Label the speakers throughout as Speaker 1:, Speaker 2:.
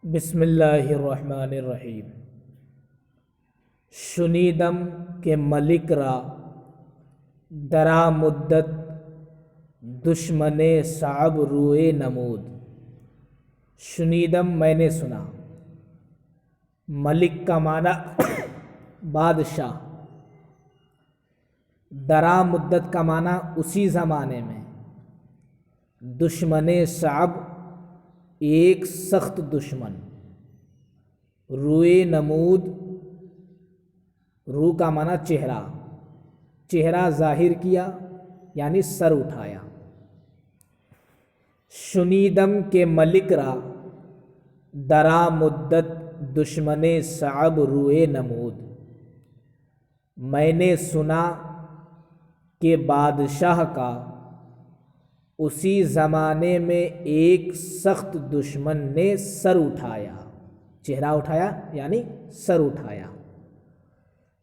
Speaker 1: بسم اللہ الرحمن الرحیم۔ شنیدم کہ ملک را درا مدت دشمن صعب روئے نمود۔ شنیدم میں نے سنا، ملک کا معنی بادشاہ، درا مدت کا معنی اسی زمانے میں، دشمن صعب ایک سخت دشمن، روئے نمود، رو کا معنی چہرہ، چہرہ ظاہر کیا یعنی سر اٹھایا۔ شنیدم کے ملک را درا مدت دشمن صعب روئے نمود، میں نے سنا کہ بادشاہ کا اسی زمانے میں ایک سخت دشمن نے سر اٹھایا، چہرہ اٹھایا یعنی سر اٹھایا۔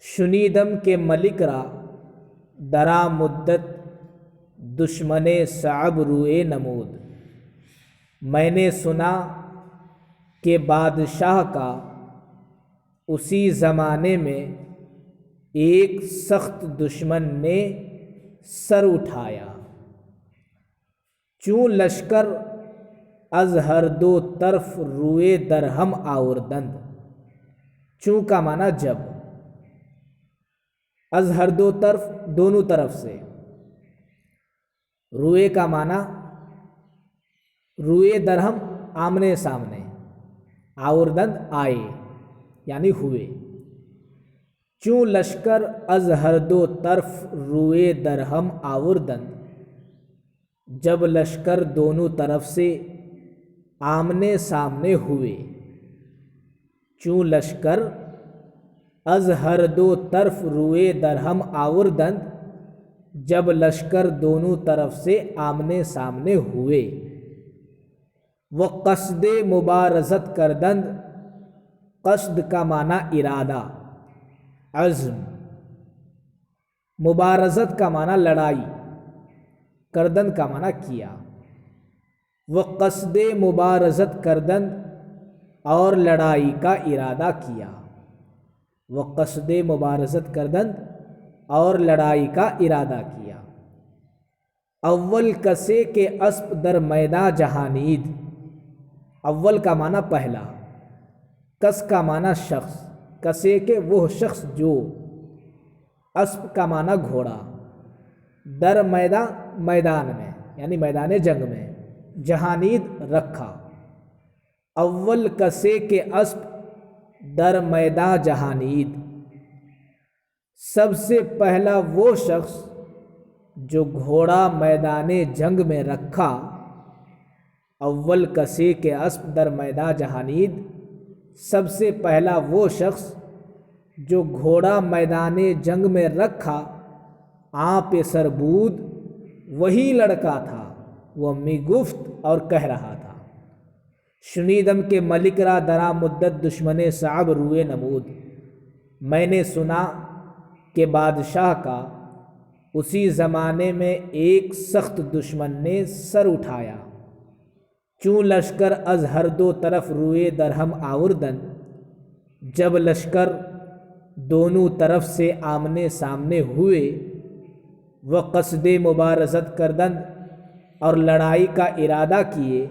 Speaker 1: شنیدم کے ملک را درا مدت دشمن صعب روئے نمود، میں نے سنا کہ بادشاہ کا اسی زمانے میں ایک سخت دشمن نے سر اٹھایا۔ چون لشکر از ہر دو طرف روئے درہم آوردند، چون کا معنی جب، از ہر دو طرف دونوں طرف سے، روئے کا معنی روئے درہم آمنے سامنے، آوردند آئے یعنی ہوئے۔ چون لشکر از ہر دو طرف روئے درہم آوردند، جب لشکر دونوں طرف سے آمنے سامنے ہوئے۔ چون لشکر از ہر دو طرف روئے درہم آوردند، جب لشکر دونوں طرف سے آمنے سامنے ہوئے۔ وہ قصد مبارزت کردند، قصد کا معنی ارادہ، عزم، مبارزت کا معنی لڑائی، کردند کا معنی کیا۔ وہ قصد مبارزت کردند اور لڑائی کا ارادہ کیا، وہ قصد مبارزت کردند اور لڑائی کا ارادہ کیا۔ اول کسے کے اسپ در میدان جہانید، اول کا معنی پہلا، کس کا معنی شخص، کسے کے وہ شخص جو، اسپ کا معنی گھوڑا، در میدان میدان میں یعنی میدان جنگ میں، جہانید رکھا۔ اول کسے کے اسپ در میدان جہانید، سب سے پہلا وہ شخص جو گھوڑا میدان جنگ میں رکھا۔ اول کسے کے اسپ در میدان جہانید، سب سے پہلا وہ شخص جو گھوڑا میدان جنگ میں رکھا۔ آپ سر بود، وہی لڑکا تھا، وہ می گفت اور کہہ رہا تھا۔ شنیدم کے ملک را درا مدت دشمن صعب روئے نمود، میں نے سنا کہ بادشاہ کا اسی زمانے میں ایک سخت دشمن نے سر اٹھایا۔ چون لشکر از ہر دو طرف روئے درہم آوردند، جب لشکر دونوں طرف سے آمنے سامنے ہوئے۔ وہ قصد مبارزت کردند اور لڑائی کا ارادہ کیے۔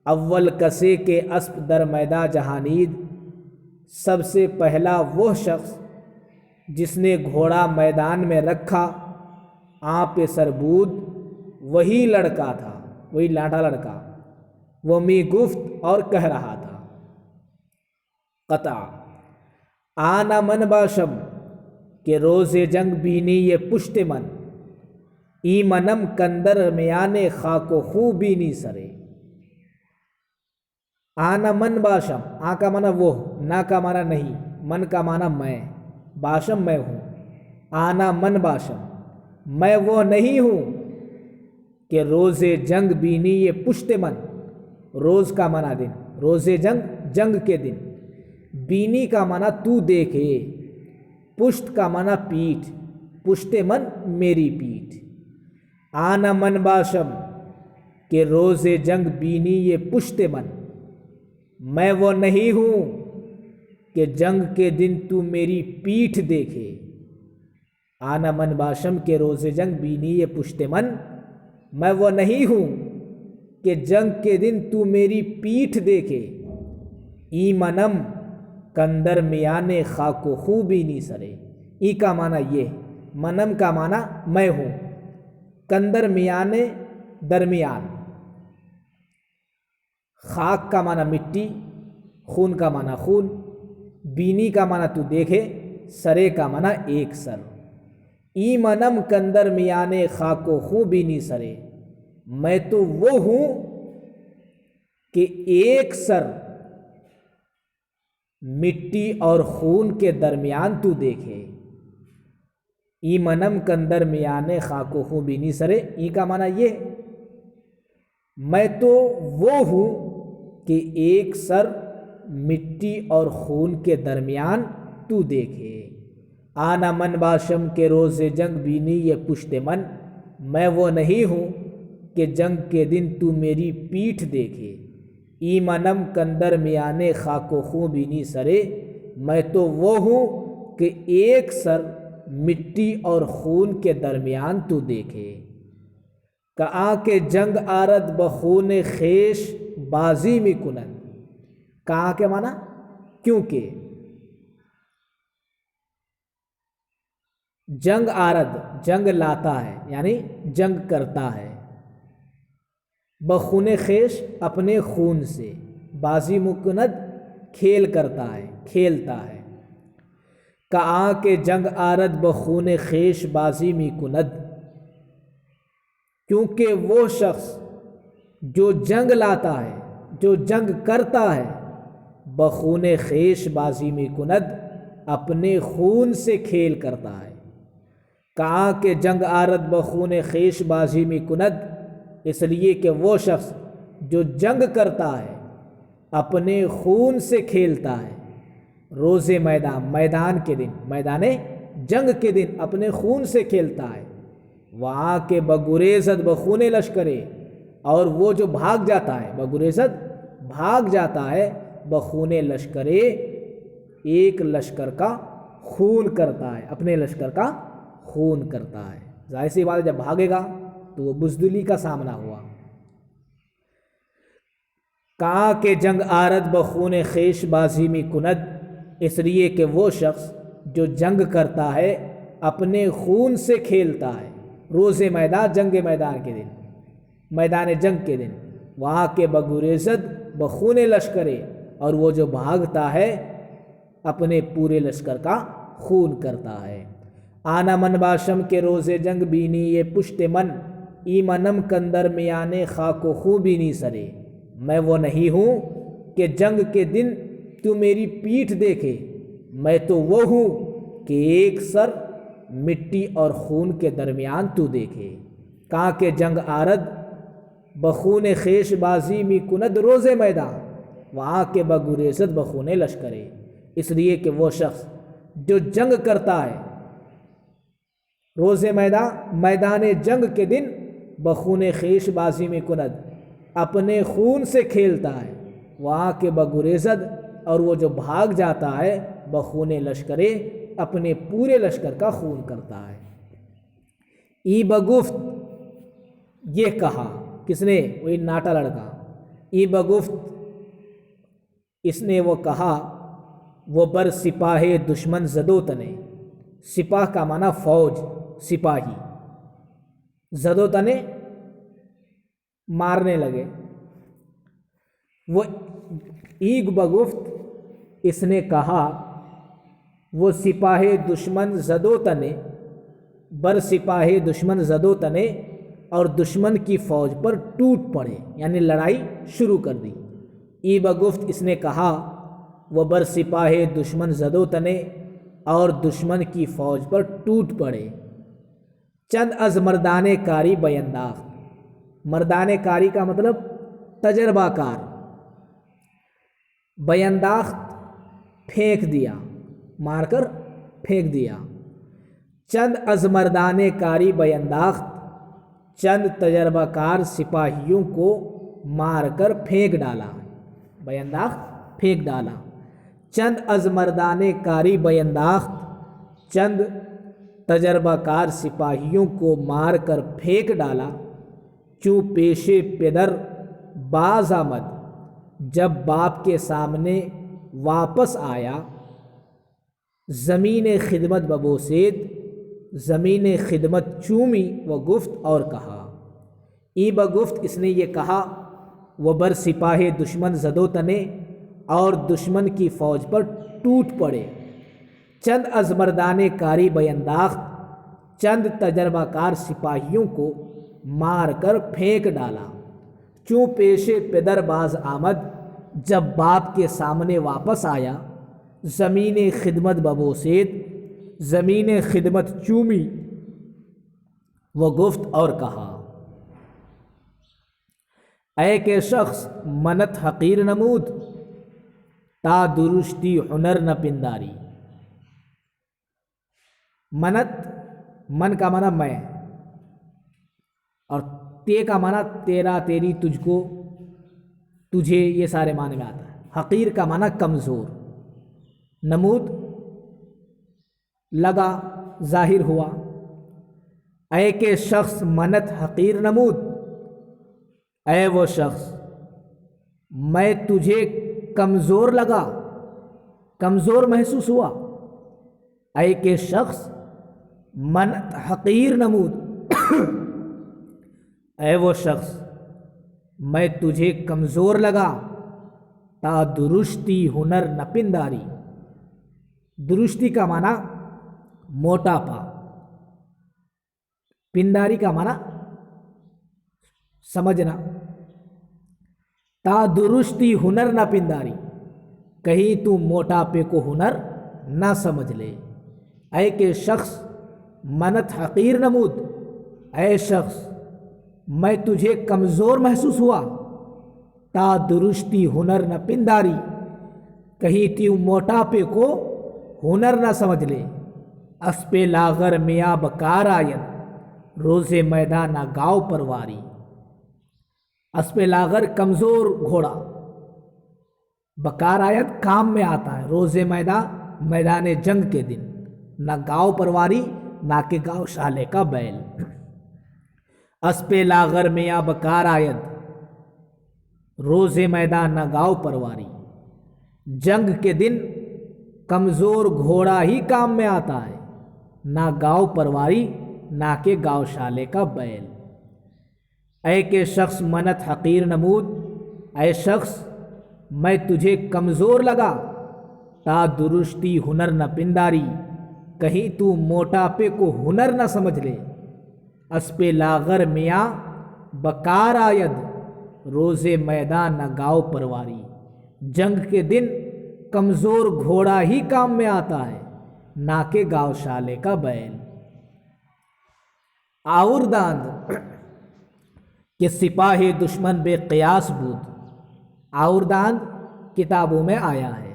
Speaker 1: اول کسے کے اسپ در میدان جہانید، سب سے پہلا وہ شخص جس نے گھوڑا میدان میں رکھا۔ آپ سر بود، وہی لڑکا تھا، وہی لاٹا لڑکا، وہ می گفت اور کہہ رہا تھا۔ قطع آنا من باشم کہ روز جنگ بینی یہ پشت من، ای منم کندر میان خاک و خوں بینی سرے۔ آنا من باشم، آ کا معنی وہ، نا کا معنی نہیں، من کا معنی میں، باشم میں ہوں۔ آنا من باشم، میں وہ نہیں ہوں کہ روز جنگ بینی یہ پشت من، روز کا معنی دن، روز جنگ جنگ کے دن، بینی کا معنی تو دیکھے، پشت کا معنی پیٹھ، پشت من میری پیٹھ۔ آنا من باشم کہ روز جنگ بینی یہ پشت من، میں وہ نہیں ہوں کہ جنگ کے دن تو میری پیٹھ دیکھے، آنا من باشم کے روز جنگ بینی یہ پشت من، میں وہ نہیں ہوں کہ جنگ کے دن تو میری پیٹھ دیکھے، ای منم کندر میانے خاک و خوں بینی سرے۔ ای کا معنی یہ، منم کا معنی میں ہوں، کندر میانے درمیان، خاک کا معنی مٹی، خون کا معنی خون، بینی کا معنی تو دیکھے، سرے کا معنی ایک سر۔ ای منم کندر میانے خاک و خوں بینی سرے، میں تو وہ ہوں کہ ایک سر مٹی اور خون کے درمیان تو دیکھے۔ ای منم کندر میانے خاک و خوں بینی سرے، ای کا معنی یہ، میں تو وہ ہوں کہ ایک سر مٹی اور خون کے درمیان تو دیکھے۔ آنا من باشم کے روز جنگ بینی یہ پشت من، میں وہ نہیں ہوں کہ جنگ کے دن تو میری پیٹھ دیکھے۔ ای منم کندر میانے خاک و خوں بینی سرے، میں تو وہ ہوں کہ ایک سر مٹی اور خون کے درمیان تو دیکھے۔ کہاں کہ جنگ آرد بخون خیش بازی میں کنند، کہاں کے معنی کیونکہ، جنگ آرد جنگ لاتا ہے یعنی جنگ کرتا ہے، بخون خیش اپنے خون سے، بازی مکند کھیل کرتا ہے کھیلتا ہے۔ کہاں کہ جنگ آرد بخون خیش بازی می کند، کیونکہ وہ شخص جو جنگ لاتا ہے، جو جنگ کرتا ہے، بخون خیش بازی می کند اپنے خون سے کھیل کرتا ہے۔ کہاں کہ جنگ آرد بخون خیش بازی می کند، اس لیے کہ وہ شخص جو جنگ کرتا ہے اپنے خون سے کھیلتا ہے، روز میدان میدان کے دن، میدان جنگ کے دن اپنے خون سے کھیلتا ہے۔ وہاں کے بگریزد بخون لشکرے، اور وہ جو بھاگ جاتا ہے، بگریزد بھاگ جاتا ہے، بخون لشکرے ایک لشکر کا خون کرتا ہے، اپنے لشکر کا خون کرتا ہے۔ ظاہر سی بات ہے جب بھاگے گا تو وہ بزدلی کا سامنا ہوا۔ کہاں کہ جنگ آرد بخون خیش بازی میں کند، اس لیے کہ وہ شخص جو جنگ کرتا ہے اپنے خون سے کھیلتا ہے، روز میدان جنگ میدان کے دن، میدان جنگ کے دن، وہاں کے بگریزد بخون لشکرے، اور وہ جو بھاگتا ہے اپنے پورے لشکر کا خون کرتا ہے۔ آنا من باشم کے روز جنگ بینی یہ پشت من، ای منم کندر میانے خاک و خوں بینی سرے، میں وہ نہیں ہوں کہ جنگ کے دن تو میری پیٹھ دیکھے، میں تو وہ ہوں کہ ایک سر مٹی اور خون کے درمیان تو دیکھے۔ کہاں کہ جنگ آرد بخون خیش بازی می کند روز میدان، وہاں کے بگریزد بخون لشکرے، اس لیے کہ وہ شخص جو جنگ کرتا ہے روز میدان میدان جنگ کے دن، بخون خیش بازی میں کند اپنے خون سے کھیلتا ہے، وہاں کے بگریزد، اور وہ جو بھاگ جاتا ہے بخون لشکرے اپنے پورے لشکر کا خون کرتا ہے۔ ای بگفت، یہ کہا کس نے؟ وہی ناٹا لڑکا۔ ای بگفت، اس نے وہ کہا، وہ بر سپاہ دشمن زدو تنے، سپاہ کا معنی فوج، سپاہی، زدو تنے مارنے لگے۔ وہ ایگ بگفت، اس نے کہا، وہ سپاہ دشمن زدو تنے، بر سپاہ دشمن زدو تنے، اور دشمن کی فوج پر ٹوٹ پڑے، یعنی لڑائی شروع کر دی۔ ای بگفت، اس نے کہا، وہ بر سپاہ دشمن زدو تنے، اور دشمن کی فوج پر ٹوٹ پڑے۔ چند از مردان کاری بینداخت، مردان کاری کا مطلب تجربہ کار، بینداخت پھینک دیا، مار کر پھینک دیا۔ چند از مردان کاری بینداخت، چند تجربہ کار سپاہیوں کو مار کر پھینک ڈالا، بینداخت پھینک ڈالا، چند از مردان کاری بینداخت، چند تجربہ کار سپاہیوں کو مار کر پھینک ڈالا، چوں پیش پدر باز آمد، جب باپ کے سامنے واپس آیا، زمین خدمت ببوسید، زمین خدمت چومی و گفت اور کہا، ای بگفت اس نے یہ کہا، وہ بر سپاہ دشمن زدو تنے، اور دشمن کی فوج پر ٹوٹ پڑے، چند از مردان کاری بینداخت، چند تجربہ کار سپاہیوں کو مار کر پھینک ڈالا، چوں پیش پدر باز آمد، جب باپ کے سامنے واپس آیا، زمین خدمت ببوسید، زمین خدمت چومی، وہ گفت اور کہا، اے کہ شخص منت حقیر نمود، تا درشتی ہنر نہ پنداری۔ منت، من کا معنی میں، اور تے کا معنی تیرا، تیری، تجھ کو، تجھے، یہ سارے معنی میں آتا ہے۔ حقیر کا معنی کمزور، نمود لگا، ظاہر ہوا۔ اے کہ شخص منت حقیر نمود، اے وہ شخص میں تجھے کمزور لگا، کمزور محسوس ہوا۔ اے کہ شخص منت حقیر نمود، اے وہ شخص میں تجھے کمزور لگا، تا درشتی ہنر نہ پنداری۔ درشتی کا معنی موٹاپا، پنداری کا معنی سمجھنا۔ تا درشتی ہنر نہ پنداری، کہیں تو موٹاپے کو ہنر نہ سمجھ لے۔ اے کہ شخص منت حقیر نمود، اے شخص میں تجھے کمزور محسوس ہوا، تا درشتی ہنر نہ پنداری، کہیں تو موٹاپے کو ہنر نہ سمجھ لے۔ اسپ لاغر میاں بکار آید، روز میدان نہ گاؤ پرواری۔ اسپ لاغر کمزور گھوڑا، بکار آید کام میں آتا ہے، روز میدان جنگ کے دن، نہ گاؤ پرواری، نہ کہ گاؤ شالے کا بیل۔ اسپ لاغر میاں بکار آید، روز میدان نہ گاؤ پرواری۔ جنگ کے دن کمزور گھوڑا ہی کام میں آتا ہے، نہ گاؤ پرواری، نہ کہ گاؤ شالے کا بیل۔ اے کہ شخص منت حقیر نمود، اے شخص میں تجھے کمزور لگا، تا درشتی ہنر نہ پنداری، کہیں تو موٹاپے کو ہنر نہ سمجھ لے۔ اسپ لاغر میاں بکار آید، روز میدان نہ گاؤ پرواری۔ جنگ کے دن کمزور گھوڑا ہی کام میں آتا ہے، نہ کہ گاؤ شالے کا بیل۔ آورداند کہ سپاہ دشمن بے قیاس بود، آورداند کتابوں میں آیا ہے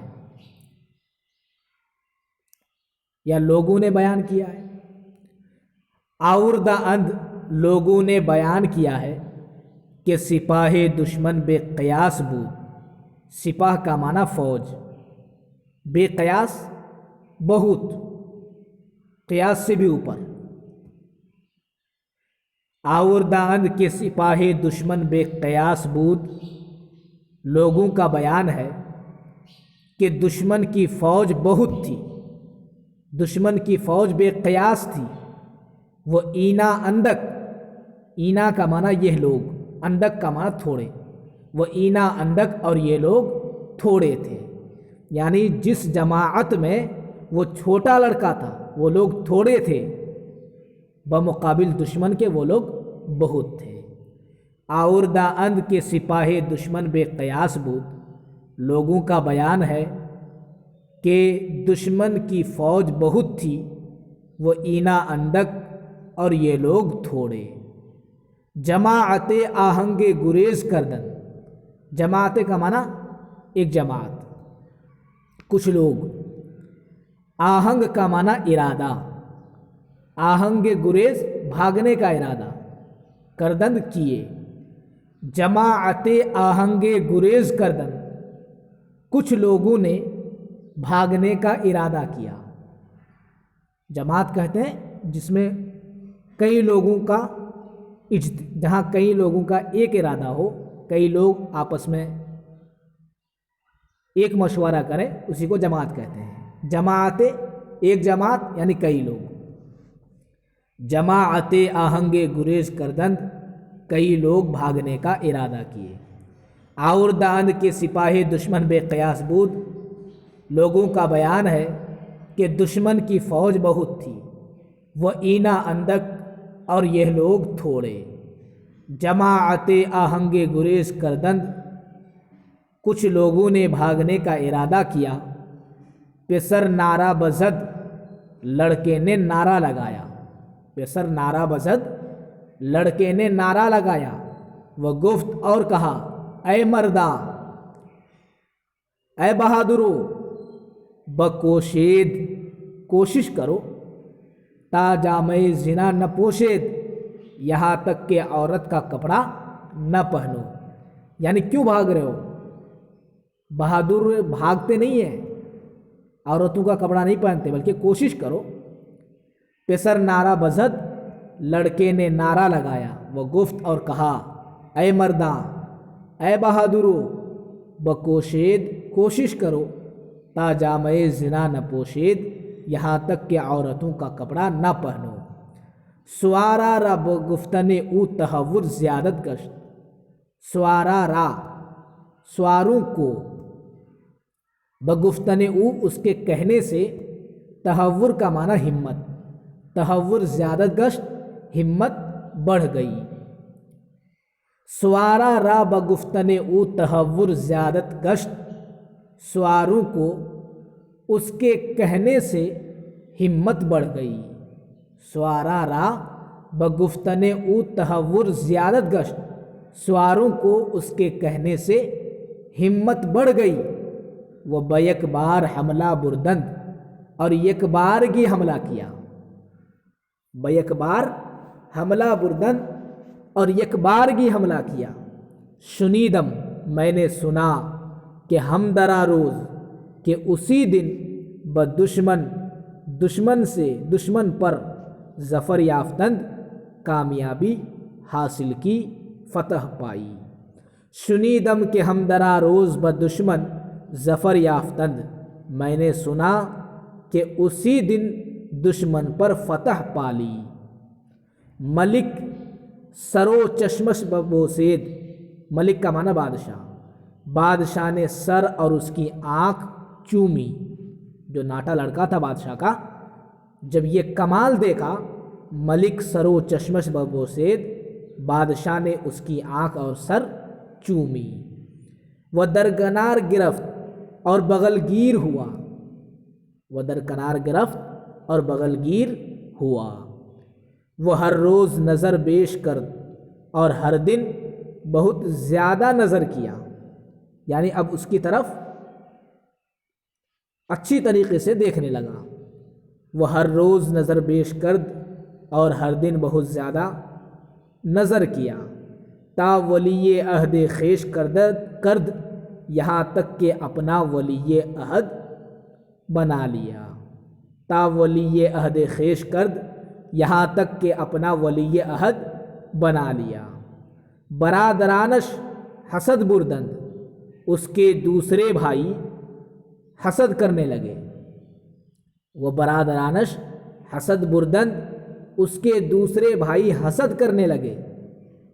Speaker 1: یا لوگوں نے بیان کیا ہے۔ آورداند لوگوں نے بیان کیا ہے کہ سپاہ دشمن بے قیاس بود، سپاہ کا معنی فوج، بے قیاس بہت، قیاس سے بھی اوپر۔ آورداند کے سپاہ دشمن بے قیاس بود، لوگوں کا بیان ہے کہ دشمن کی فوج بہت تھی، دشمن کی فوج بے قیاس تھی۔ وہ اینا اندک، اینا کا معنی یہ لوگ، اندک کا معنی تھوڑے، وہ اینا اندک اور یہ لوگ تھوڑے تھے، یعنی جس جماعت میں وہ چھوٹا لڑکا تھا وہ لوگ تھوڑے تھے، بمقابل دشمن کے وہ لوگ بہت تھے۔ آوردہ اند کے سپاہ دشمن بے قیاس بود، لوگوں کا بیان ہے کہ دشمن کی فوج بہت تھی، وہ اینا اندک اور یہ لوگ تھوڑے۔ جماعت آہنگ گریز کردن، جماعت کا معنی ایک جماعت، کچھ لوگ۔ آہنگ کا معنی ارادہ، آہنگ گریز بھاگنے کا ارادہ، کردن کیے۔ جماعت آہنگ گریز کردن، کچھ لوگوں نے بھاگنے کا ارادہ کیا۔ جماعت کہتے ہیں جس میں کئی لوگوں کا جہاں کئی لوگوں کا ایک ارادہ ہو، کئی لوگ آپس میں ایک مشورہ کریں، اسی کو جماعت کہتے ہیں۔ جماعت، ایک جماعت یعنی کئی لوگ۔ جماعت آہنگ گریز کردند، کئی لوگ بھاگنے کا ارادہ کیے۔ آورداند کے سپاہی دشمن بے قیاس بود، لوگوں کا بیان ہے کہ دشمن کی فوج بہت تھی، وہ اینا اندک اور یہ لوگ تھوڑے۔ جماعت آہنگ گریز کردند، کچھ لوگوں نے بھاگنے کا ارادہ کیا۔ پسر نعرہ بزد، لڑکے نے نعرہ لگایا۔ پسر نعرہ بزد، لڑکے نے نعرہ لگایا۔ وہ گفت اور کہا، اے مرداں، اے بہادرو، بکوشید، کوشش کرو، تا جامہ زنا نہ پوشید، یہاں تک کہ عورت کا کپڑا نہ پہنو۔ یعنی کیوں بھاگ رہے ہو؟ بہادر بھاگتے نہیں ہیں، عورتوں کا کپڑا نہیں پہنتے، بلکہ کوشش کرو۔ پسر نعرہ بزد، لڑکے نے نعرہ لگایا۔ وہ گفت اور کہا، اے مرداں، اے بہادرو، بکوشید، کوشش کرو، تا جامہ زنا نہ پوشید، یہاں تک کہ عورتوں کا کپڑا نہ پہنو۔ سوارا را بگفتن او تہور زیادت گشت، سوارا را، سواروں کو، بگفتن او، اس کے کہنے سے، تہور کا معنی ہمت، تہور زیادت گشت، ہمت بڑھ گئی۔ سوارا را بگفتن او تہور زیادت گشت، سواروں کو اس کے کہنے سے ہمت بڑھ گئی۔ سوارا را بگفتن او تہور زیادت گشت، سواروں کو اس کے کہنے سے ہمت بڑھ گئی۔ وہ بیک بار حملہ بردند، اور یک بارگی حملہ کیا۔ بیک بار حملہ بردند، اور یک بارگی حملہ کیا۔ شنیدم، میں نے سنا، کہ ہم درا روز، کہ اسی دن بدشمن، دشمن سے، دشمن پر ظفر یافتند، کامیابی حاصل کی، فتح پائی۔ شنیدم کہ ہم درا روز بدشمن ظفر یافتند، میں نے سنا کہ اسی دن دشمن پر فتح پالی۔ ملک سرو چشمش ببوسید، ملک کا معنی بادشاہ، بادشاہ نے سر اور اس کی آنکھ چومی۔ جو ناٹا لڑکا تھا بادشاہ کا، جب یہ کمال دیکھا، ملک سرو چشمش ببوسید، بادشاہ نے اس کی آنکھ اور سر چومی۔ وہ درکنار گرفت اور بغل گیر ہوا، وہ درکنار گرفت اور بغل گیر ہوا۔ وہ ہر روز نظر بیش کرد، اور ہر دن بہت زیادہ نظر کیا، یعنی اب اس کی طرف اچھی طریقے سے دیکھنے لگا۔ وہ ہر روز نظر بیش کرد، اور ہر دن بہت زیادہ نظر کیا۔ تا ولی عہد خیش کرد، یہاں تک کہ اپنا ولی عہد بنا لیا۔ تا ولی عہد خیش کرد، یہاں تک کہ اپنا ولی عہد بنا لیا۔ برادرانش حسد بردند، اس کے دوسرے بھائی حسد کرنے لگے۔ وہ برادرانش حسد بردند، اس کے دوسرے بھائی حسد کرنے لگے۔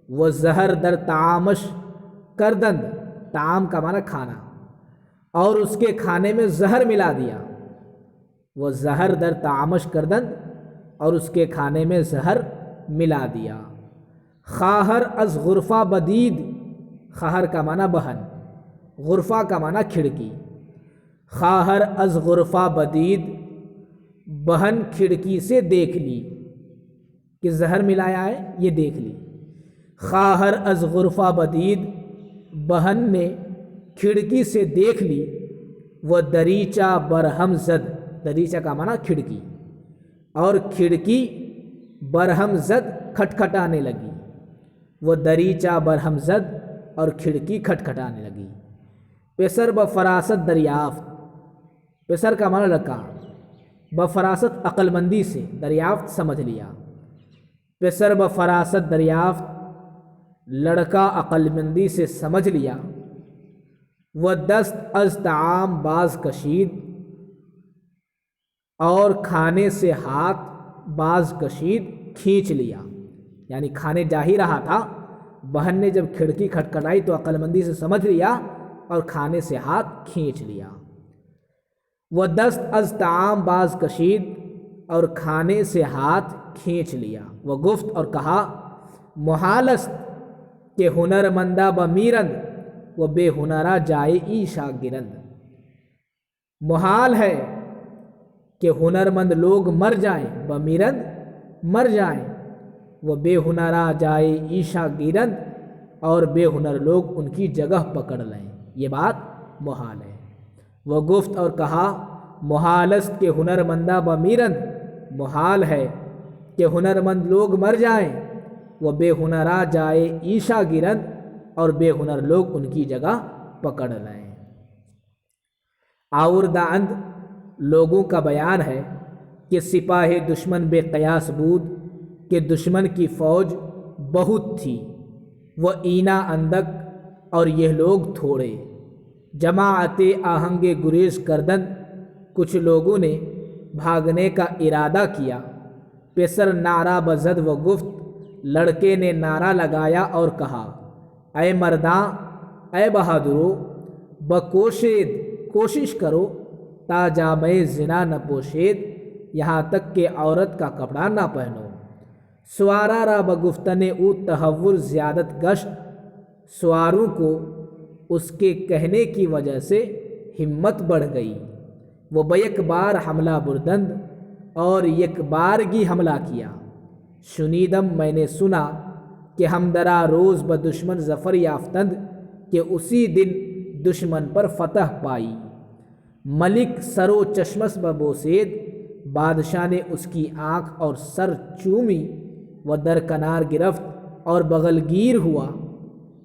Speaker 1: وہ زہر در طعامش کردند، طعام کا معنی کھانا، اور اس کے کھانے میں زہر ملا دیا۔ وہ زہر در طعامش کردند، اور اس کے کھانے میں زہر ملا دیا۔ خواہر از غرفہ بدید، خواہر کا معنی بہن، غرفہ کا معنی کھڑکی۔ خواہر از غرفہ بدید، بہن کھڑکی سے دیکھ لی کہ زہر ملایا ہے، یہ دیکھ لی۔ خواہر از غرفہ بدید، بہن نے کھڑکی سے دیکھ لی۔ وہ دریچہ برہم زد، دریچہ کا معنی کھڑکی، اور کھڑکی برہم زد کھٹکھٹانے لگی۔ وہ دریچہ برہم زد، اور کھڑکی کھٹکھٹانے لگی۔ پسر بفراست دریافت، پسر کا معنی لڑکا، بفراست عقل مندی سے، دریافت سمجھ لیا، پسر بفراست دریافت لڑکا عقل مندی سے سمجھ لیا، وہ دست از طعام باز کشید اور کھانے سے ہاتھ باز کشید کھینچ لیا، یعنی کھانے جا ہی رہا تھا، بہن نے جب کھڑکی کھٹکھٹائی تو عقل مندی سے سمجھ لیا اور کھانے سے ہاتھ کھینچ لیا۔ وہ دست از طعام باز کشید اور کھانے سے ہاتھ کھینچ لیا، وہ گفت اور کہا محال است کہ ہنر مندہ بمیرند وہ بے ہنرا جائے ای شاگرند، محال ہے کہ ہنرمند لوگ مر جائیں، بمیرند مر جائیں، وہ بے ہنرا جائے ای شاگرند اور بے ہنر لوگ ان کی جگہ پکڑ لیں، یہ بات محال ہے۔ وہ گفت اور کہا محال است کہ ہنرمندہ بمیرند، محال ہے کہ ہنرمند لوگ مر جائیں، وہ بے ہنرا جائے ای شاگرند اور بے ہنر لوگ ان کی جگہ پکڑ لیں۔ آوردہ اند لوگوں کا بیان ہے کہ سپاہ دشمن بے قیاس بود کہ دشمن کی فوج بہت تھی، وہ اینا اندک اور یہ لوگ تھوڑے، جماعت آہنگ گریز کردند، کچھ لوگوں نے بھاگنے کا ارادہ کیا، پسر نعرہ بزد و گفت لڑکے نے نعرہ لگایا اور کہا اے مرداں، اے بہادرو، بکوشید کوشش کرو تا جامہ زنا نہ پوشید، یہاں تک کہ عورت کا کپڑا نہ پہنو، سوارا را بگفتن او تہور زیادت گشت، سواروں کو اس کے کہنے کی وجہ سے ہمت بڑھ گئی، وہ بیک بار حملہ بردند اور یک بارگی حملہ کیا، شنیدم میں نے سنا کہ ہم درا روز بدشمن ظفر یافتند کہ اسی دن دشمن پر فتح پائی، ملک سر و چشمس ببوسید، بادشاہ نے اس کی آنکھ اور سر چومی، وہ درکنار گرفت اور بغل گیر ہوا،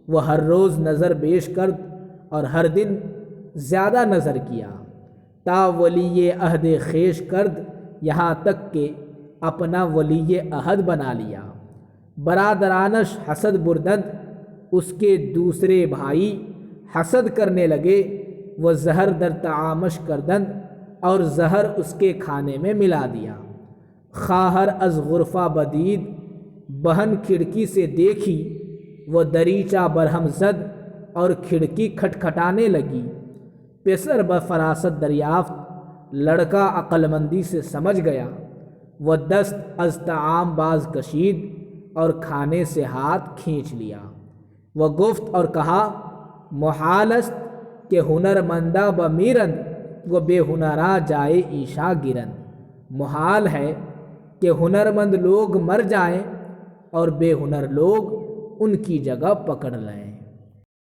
Speaker 1: وہ ہر روز نظر بیش کرد اور ہر دن زیادہ نظر کیا، تا ولی عہد خیش کرد، یہاں تک کہ اپنا ولی عہد بنا لیا، برادرانش حسد بردند، اس کے دوسرے بھائی حسد کرنے لگے، وہ زہر در طعامش کردند اور زہر اس کے کھانے میں ملا دیا، خواہر از غرفہ بدید، بہن کھڑکی سے دیکھی، وہ دریچہ برہم زد اور کھڑکی کھٹکھٹانے لگی، پسر بفراست دریافت لڑکا عقل مندی سے سمجھ گیا، وہ دست از طعام باز کشید اور کھانے سے ہاتھ کھینچ لیا، وہ گفت اور کہا محال است کہ ہنر مندہ بمیرند وہ بے ہنرا جائے ایشا گرند، محال ہے کہ ہنرمند لوگ مر جائیں اور بے ہنر لوگ ان کی جگہ پکڑ لیں۔